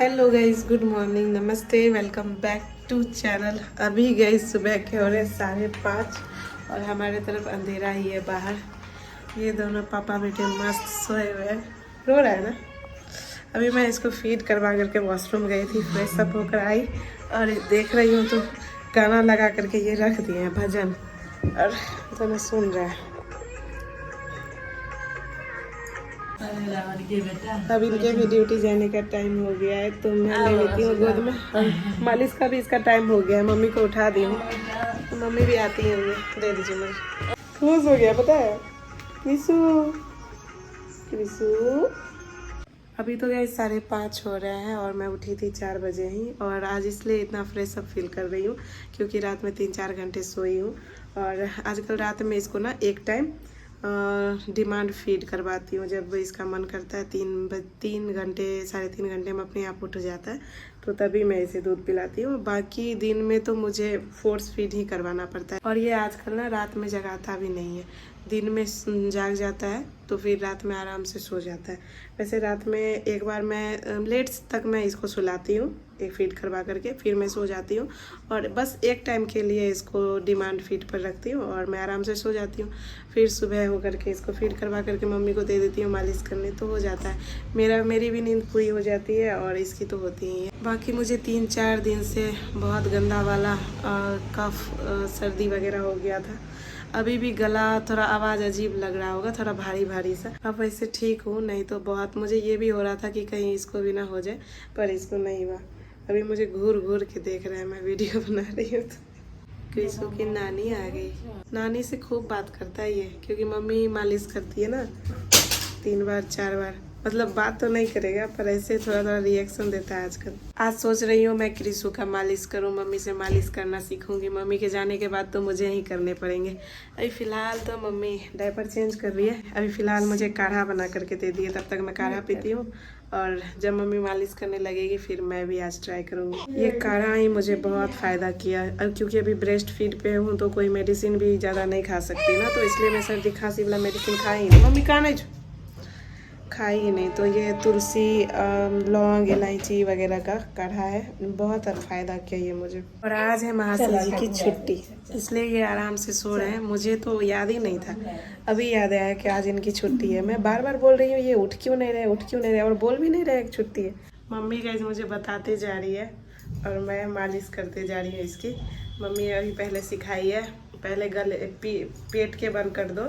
Hello guys, good morning, नमस्ते, welcome back to channel. अभी guys सुबह के हो रहे 5:30 और हमारे तरफ अंधेरा ही है बाहर। ये दोनों पापा बेटे मस्त सोए हुए हैं। रो रहा है ना। अभी मैं इसको फीड करवा करके वॉशरूम गई थी, फ्रेश अप होकर आई और देख रही हूँ तो गाना लगा करके ये रख दिए हैं भजन और दोनों सुन रहा है। अब इनके भी ड्यूटी जाने का टाइम हो गया है तो मैं ले लेती हूँ गोद में। और मालिश का भी इसका टाइम हो गया है, मम्मी को उठा दी हूँ तो मम्मी भी आती होंगी। दे दीजिए मुझे। खुश हो गया पता है क्रिसू। क्रिसू अभी तो गए 5:30 हो रहे हैं और मैं उठी थी 4 बजे ही। और आज इसलिए इतना फ्रेश अप फील कर रही हूँ क्योंकि रात में 3-4 घंटे सोई हूँ। और आजकल रात में इसको ना एक टाइम डिमांड फीड करवाती हूँ। जब इसका मन करता है 3 घंटे 3.5 घंटे में अपने आप उठ जाता है तो तभी मैं इसे दूध पिलाती हूँ। बाकी दिन में तो मुझे फोर्स फीड ही करवाना पड़ता है। और ये आजकल ना रात में जगाता भी नहीं है, दिन में जाग जाता है तो फिर रात में आराम से सो जाता है। वैसे रात में एक बार मैं लेट तक मैं इसको सुलाती हूँ एक फीड करवा करके, फिर मैं सो जाती हूँ और बस एक टाइम के लिए इसको डिमांड फीड पर रखती हूँ और मैं आराम से सो जाती हूँ। फिर सुबह हो करके इसको फीड करवा करके मम्मी को दे देती हूँ मालिश करने, तो हो जाता है। मेरी भी नींद पूरी हो जाती है और इसकी तो होती ही है। बाकी मुझे 3-4 दिन से बहुत गंदा वाला कफ सर्दी वगैरह हो गया था। अभी भी गला थोड़ा आवाज़ अजीब लग रहा होगा, थोड़ा भारी भारी सा। अब वैसे ठीक हूँ, नहीं तो बहुत मुझे ये भी हो रहा था कि कहीं इसको भी ना हो जाए, पर इसको नहीं हुआ। अभी मुझे घूर घूर के देख रहा है, मैं वीडियो बना रही हूँ तो। क्रिसू की नानी आ गई। नानी से खूब बात करता है ये, क्योंकि मम्मी मालिश करती है ना 3 बार 4 बार। मतलब बात तो नहीं करेगा पर ऐसे थोड़ा थोड़ा रिएक्शन देता है आजकल। आज सोच रही हूँ मैं क्रिसू का मालिश करूँ, मम्मी से मालिश करना सीखूंगी। मम्मी के जाने के बाद तो मुझे ही करने पड़ेंगे। अभी फ़िलहाल तो मम्मी डायपर चेंज कर रही है। अभी फ़िलहाल मुझे काढ़ा बना करके दे दिए, तब तक मैं काढ़ा पीती हूँ और जब मम्मी मालिश करने लगेगी फिर मैं भी आज ट्राई करूँगी। ये काढ़ा ही मुझे बहुत फ़ायदा किया, क्योंकि अभी ब्रेस्ट फीड पे हूँ तो कोई मेडिसिन भी ज़्यादा नहीं खा सकती ना, तो इसलिए मैं सर्दी खांसी वाला मेडिसिन खाई नहीं। मम्मी कहाँ नहीं खाई ही नहीं, तो ये तुलसी लौंग इलायची वगैरह का काढ़ा है, बहुत फ़ायदा किया ये मुझे। और आज है महाशय जी की छुट्टी, इसलिए ये आराम से सो रहे हैं। मुझे तो याद ही नहीं था, अभी याद आया कि आज इनकी छुट्टी है। मैं बार बार बोल रही हूँ ये उठ क्यों नहीं रहे, उठ क्यों नहीं रहे, और बोल भी नहीं रहे कि छुट्टी है। मम्मी गाइस मुझे बताते जा रही है और मैं मालिश करते जा रही हूँ इसकी। मम्मी अभी पहले सिखाई है, पहले गले पेट के बंद कर दो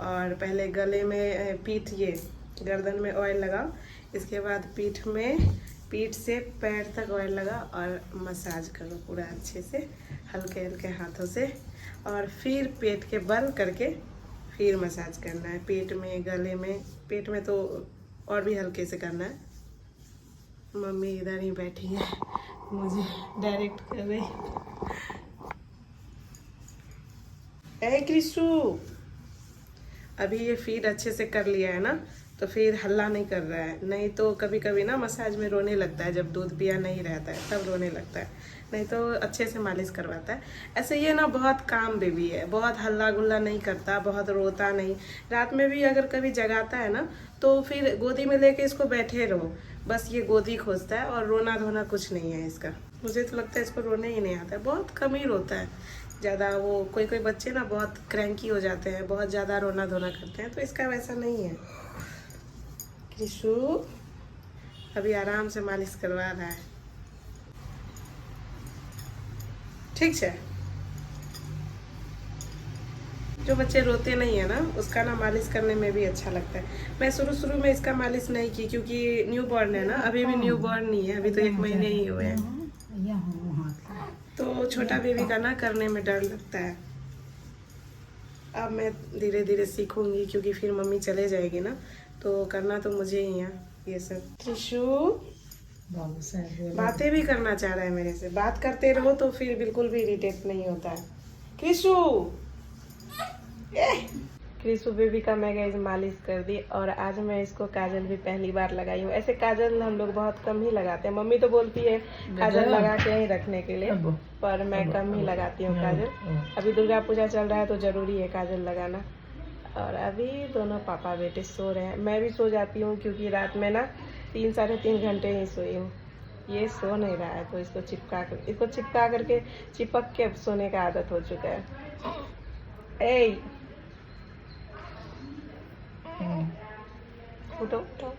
और पहले गले में पीठ, ये गर्दन में ऑयल लगाओ, इसके बाद पीठ से पैर तक ऑयल लगाओ और मसाज करो पूरा अच्छे से, हल्के हल्के हाथों से। और फिर पेट के बंद करके फिर मसाज करना है पेट में, गले में। पेट में तो और भी हल्के से करना है। मम्मी इधर ही बैठी है, मुझे डायरेक्ट कर रही। ए क्रिसू, अभी ये फीड अच्छे से कर लिया है ना तो फिर हल्ला नहीं कर रहा है। नहीं तो कभी कभी ना मसाज में रोने लगता है, जब दूध पिया नहीं रहता है तब रोने लगता है, नहीं तो अच्छे से मालिश करवाता है। ऐसे ये ना बहुत काम बेबी है, बहुत हल्ला गुल्ला नहीं करता, बहुत रोता नहीं। रात में भी अगर कभी जगाता है ना तो फिर गोदी में लेके इसको बैठे रहो, बस ये गोदी खोजता है और रोना धोना कुछ नहीं है इसका। मुझे तो लगता है इसको रोने ही नहीं आता है, बहुत कम ही रोता है ज़्यादा। वो कोई बच्चे ना बहुत क्रैंकी हो जाते हैं, बहुत ज़्यादा रोना धोना करते हैं, तो इसका वैसा नहीं है। क्रिसू अभी आराम से मालिश करवा रहा है, ठीक है। जो बच्चे रोते नहीं है ना उसका ना मालिश करने में भी अच्छा लगता है। मैं शुरू में इसका मालिश नहीं की क्योंकि न्यू बॉर्न है ना, अभी भी न्यू बॉर्न नहीं है, अभी तो 1 महीने ही हुए हैं, तो छोटा बेबी का ना करने में डर लगता है। अब मैं धीरे धीरे सीखूंगी क्योंकि फिर मम्मी चले जाएगी ना, तो करना तो मुझे ही है ये सब। क्रिशु बातें भी करना चाह रहा है मेरे से, बात करते रहो तो फिर बिल्कुल भी इरिटेट नहीं होता है। क्रिशु क्रिशु बेबी का मैं गई मालिश कर दी और आज मैं इसको काजल भी पहली बार लगाई हूँ। ऐसे काजल हम लोग बहुत कम ही लगाते हैं, मम्मी तो बोलती है काजल लगा के ही रखने के लिए, पर मैं कम ही लगाती हूँ काजल। अभी दुर्गा पूजा चल रहा है तो ज़रूरी है काजल लगाना। और अभी दोनों पापा बेटे सो रहे हैं, मैं भी सो जाती हूँ क्योंकि रात में ना 3-3.5 घंटे ही सोई हूँ। ये सो नहीं रहा है तो इसको चिपका करके चिपक के सोने का आदत हो चुका है। ए उठो उठो।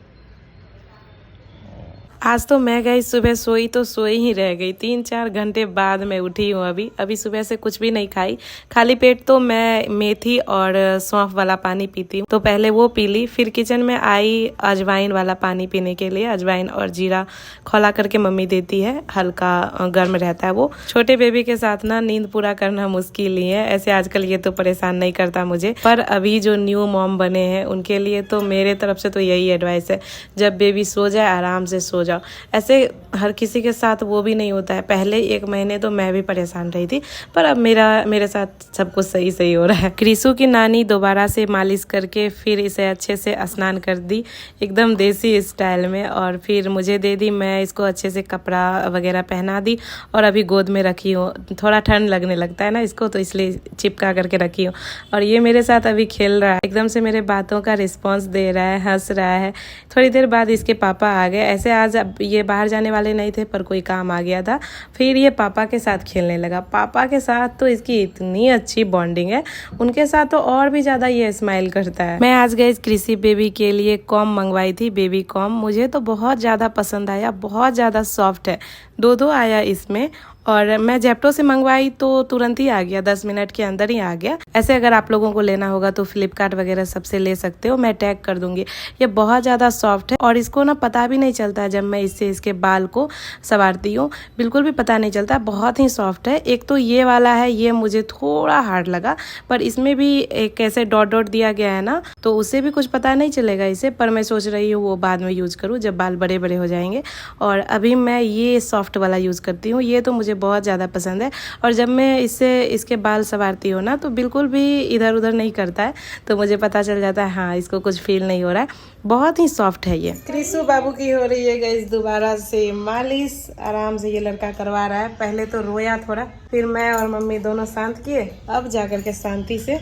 आज तो मैं गई सुबह सोई तो सोई ही रह गई। 3-4 घंटे बाद मैं उठी हूँ। अभी सुबह से कुछ भी नहीं खाई, खाली पेट तो मैं मेथी और सौंफ वाला पानी पीती हूँ। तो पहले वो पी ली, फिर किचन में आई अजवाइन वाला पानी पीने के लिए। अजवाइन और जीरा खौला करके मम्मी देती है, हल्का गर्म रहता है वो। छोटे बेबी के साथ ना नींद पूरा करना मुश्किल ही है। ऐसे आजकल ये तो परेशान नहीं करता मुझे, पर अभी जो न्यू मॉम बने हैं उनके लिए तो मेरे तरफ से तो यही एडवाइस है, जब बेबी सो जाए आराम से सो जाओ। ऐसे हर किसी के साथ वो भी नहीं होता है। पहले 1 महीने तो मैं भी परेशान रही थी, पर अब मेरे साथ सब कुछ सही हो रहा है। क्रिसू की नानी दोबारा से मालिश करके फिर इसे अच्छे से स्नान कर दी, एकदम देसी स्टाइल में, और फिर मुझे दे दी। मैं इसको अच्छे से कपड़ा वगैरह पहना दी और अभी गोद में रखी हूँ। थोड़ा ठंड लगने लगता है ना इसको, तो इसलिए चिपका करके रखी हूँ। और ये मेरे साथ अभी खेल रहा है, एकदम से मेरे बातों का रिस्पॉन्स दे रहा है, हंस रहा है। थोड़ी देर बाद इसके पापा आ गए। ऐसे आज ये बाहर जाने वाले नहीं थे, पर कोई काम आ गया था। फिर ये पापा के साथ खेलने लगा। पापा के साथ तो इसकी इतनी अच्छी बॉन्डिंग है, उनके साथ तो और भी ज्यादा ये स्माइल करता है। मैं आज गई कृषि बेबी के लिए कॉम मंगवाई थी, बेबी कॉम। मुझे तो बहुत ज्यादा पसंद आया, बहुत ज्यादा सॉफ्ट है। 2 आया इसमें, और मैं जेप्टो से मंगवाई तो तुरंत ही आ गया, 10 मिनट के अंदर ही आ गया। ऐसे अगर आप लोगों को लेना होगा तो फ्लिपकार्ट वगैरह सबसे ले सकते हो, मैं टैग कर दूंगी। ये बहुत ज़्यादा सॉफ्ट है और इसको ना पता भी नहीं चलता है जब मैं इससे इसके बाल को संवारती हूँ, बिल्कुल भी पता नहीं चलता, बहुत ही सॉफ्ट है। एक तो ये वाला है, ये मुझे थोड़ा हार्ड लगा, पर इसमें भी एक ऐसे डॉट दिया गया है ना, तो उससे भी कुछ पता नहीं चलेगा इसे। पर मैं सोच रही हूँ वो बाद में यूज करूँ जब बाल बड़े बड़े हो जाएंगे। और अभी मैं ये सॉफ्ट वाला यूज करती हूँ, ये तो मुझे बहुत ज़्यादा पसंद है। और जब मैं इसके बाल संवारती हूँ ना, तो बिल्कुल भी इधर उधर नहीं करता है, तो मुझे पता चल जाता है हाँ इसको कुछ फील नहीं हो रहा है। बहुत ही सॉफ्ट है ये। क्रिसू बाबू की हो रही है गाइस दोबारा से मालिश, आराम से ये लड़का करवा रहा है। पहले तो रोया थोड़ा, फिर मैं और मम्मी दोनों शांत किए, अब जाकर के शांति से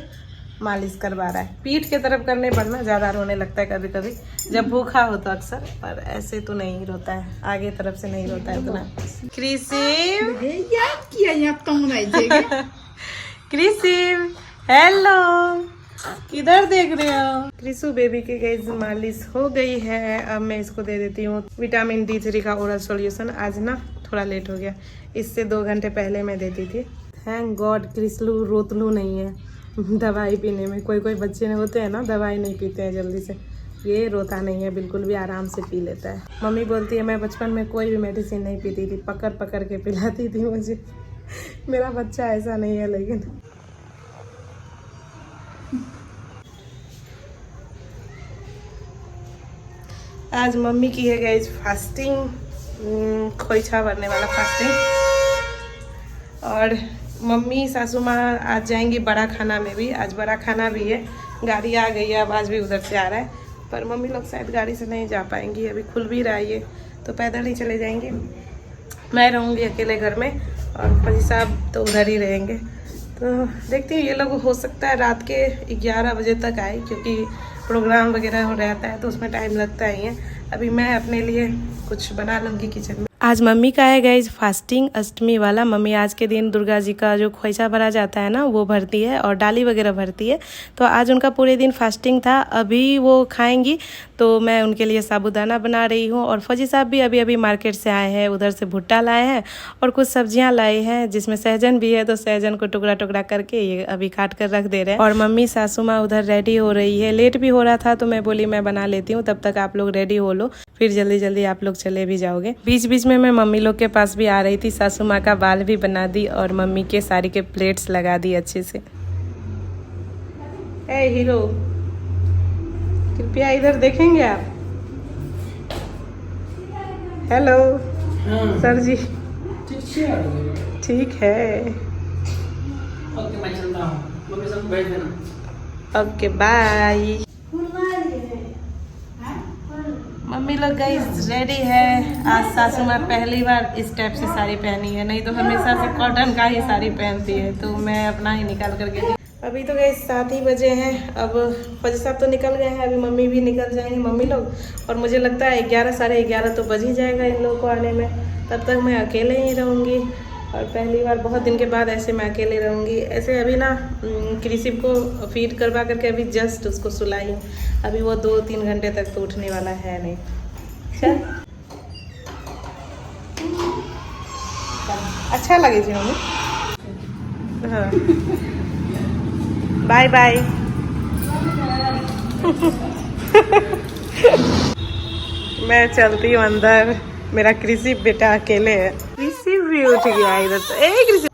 मालिश करवा रहा है। पीठ के तरफ करने पर ना ज्यादा रोने लगता है कभी कभी, जब भूखा हो तो अक्सर, पर ऐसे तो नहीं रोता है, आगे तरफ से नहीं रोता है उतना। क्रिसिव हेलो, किधर देख रहे हो? क्रिसू बेबी की गाइस मालिश हो गई है। अब मैं इसको दे देती हूँ विटामिन D3 का ओरल सॉल्यूशन। आज ना थोड़ा लेट हो गया, इससे 2 घंटे पहले मैं देती थी। थैंक गॉड क्रिसलू रोतलू नहीं है दवाई पीने में। कोई बच्चे होते हैं ना दवाई नहीं पीते हैं जल्दी से, ये रोता नहीं है बिल्कुल भी, आराम से पी लेता है। मम्मी बोलती है मैं बचपन में कोई भी मेडिसिन नहीं पीती थी, पकड़ के पिलाती थी मुझे। मेरा बच्चा ऐसा नहीं है। लेकिन आज मम्मी की है गाइस फास्टिंग, खोइछा भरने वाला फास्टिंग। और मम्मी सासू माँ आज जाएंगी बड़ा खाना में भी, आज बड़ा खाना भी है। गाड़ी आ गई है, अब आज भी उधर से आ रहा है, पर मम्मी लोग शायद गाड़ी से नहीं जा पाएंगी, अभी खुल भी रहा है ये, तो पैदल ही चले जाएंगे। मैं रहूँगी अकेले घर में और फजी साहब तो उधर ही रहेंगे। तो देखते हैं, ये लोग हो सकता है रात के 11 बजे तक आए, क्योंकि प्रोग्राम वगैरह हो रहता है तो उसमें टाइम लगता ही है। अभी मैं अपने लिए कुछ बना लूँगी किचन में। आज मम्मी का है गाइस फास्टिंग, अष्टमी वाला। मम्मी आज के दिन दुर्गा जी का जो खोइछा भरा जाता है ना वो भरती है और डाली वगैरह भरती है, तो आज उनका पूरे दिन फास्टिंग था। अभी वो खाएंगी तो मैं उनके लिए साबूदाना बना रही हूँ। और फौजी साहब भी अभी मार्केट से आए हैं, उधर से भुट्टा लाए हैं और कुछ सब्जियां लाए हैं जिसमें सहजन भी है, तो सहजन को टुकड़ा करके ये अभी काट कर रख दे रहे हैं। और मम्मी सासू माँ उधर रेडी हो रही है, लेट भी हो रहा था तो मैं बोली मैं बना लेती हूँ, तब तक आप लोग रेडी हो लो, फिर जल्दी आप लोग चले भी जाओगे। बीच में मैं मम्मी लोग के पास भी आ रही थी, सासू माँ का बाल भी बना दी और मम्मी के साड़ी के प्लेट्स लगा दी अच्छे से। ए हीरो, कृपया इधर देखेंगे आप। हेलो सर जी। ठीक है, ओके मैं चलता हूँ, मम्मी सबको भेज देना। Okay bye. मम्मी लोग गाइस रेडी है। आज सासू माँ पहली बार इस टाइप से साड़ी पहनी है, नहीं तो हमेशा से कॉटन का ही साड़ी पहनती है, तो मैं अपना ही निकाल करके दी। अभी तो गए 7 ही बजे हैं। अब फौजी साहब तो निकल गए हैं, अभी मम्मी भी निकल जाएंगे, मम्मी लोग। और मुझे लगता है 11 साढ़े 11 तो बज ही जाएगा इन लोगों को आने में। तब तक मैं अकेले ही रहूँगी, और पहली बार बहुत दिन के बाद ऐसे मैं अकेले रहूँगी। ऐसे अभी ना कृषि को फीड करवा करके अभी जस्ट उसको सुलाई हूँ। अभी वो 2-3 घंटे तक तो उठने वाला है नहीं। चल अच्छा लगे जी मम्मी। हाँ बाय बाय। मैं चलती हूँ अंदर, मेरा कृषि बेटा अकेले है। कृषि भी उठ गया इधर तो। कृषि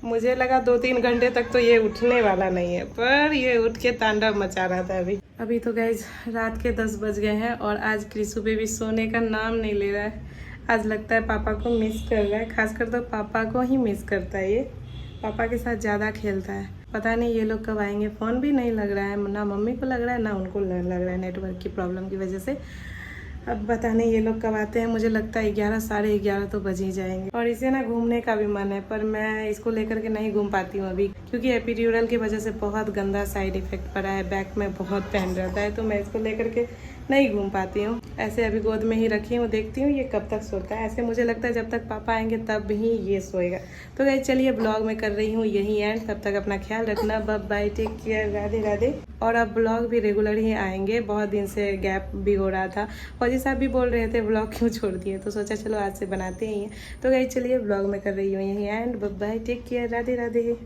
मुझे लगा 2-3 घंटे तक तो ये उठने वाला नहीं है, पर ये उठ के तांडव मचा रहा था अभी तो गाइज रात के 10 बज गए हैं, और आज कृषि बेबी सोने का नाम नहीं ले रहा है। आज लगता है पापा को मिस कर रहा है, खासकर तो पापा को ही मिस करता है ये। पापा के साथ ज़्यादा खेलता है। पता नहीं ये लोग कब आएंगे, फ़ोन भी नहीं लग रहा है, ना मम्मी को लग रहा है ना उनको लग रहा है, नेटवर्क की प्रॉब्लम की वजह से। अब पता नहीं ये लोग कब आते हैं। मुझे लगता है 11 साढ़े 11 तो बज ही जाएंगे। और इसे ना घूमने का भी मन है, पर मैं इसको लेकर के नहीं घूम पाती हूँ अभी, क्योंकि एपिड्यूरल की वजह से बहुत गंदा साइड इफेक्ट पड़ा है, बैक में बहुत पेन रहता है, तो मैं इसको लेकर के नहीं घूम पाती हूँ। ऐसे अभी गोद में ही रखी हूँ, देखती हूँ ये कब तक सोता है। ऐसे मुझे लगता है जब तक पापा आएंगे तब ही ये सोएगा। तो गाइस चलिए ब्लॉग में कर रही हूँ यही एंड। तब तक अपना ख्याल रखना, bye bye, take care, Radhe Radhe. और अब ब्लॉग भी रेगुलर ही आएंगे, बहुत दिन से गैप भी हो रहा था। फौजी साहब भी बोल रहे थे ब्लॉग क्यों छोड़ दिए, तो सोचा चलो आज से बनाते ही हैं। तो गाइस चलिए ब्लॉग में कर रही हूँ यही end, bye bye, take care, Radhe Radhe.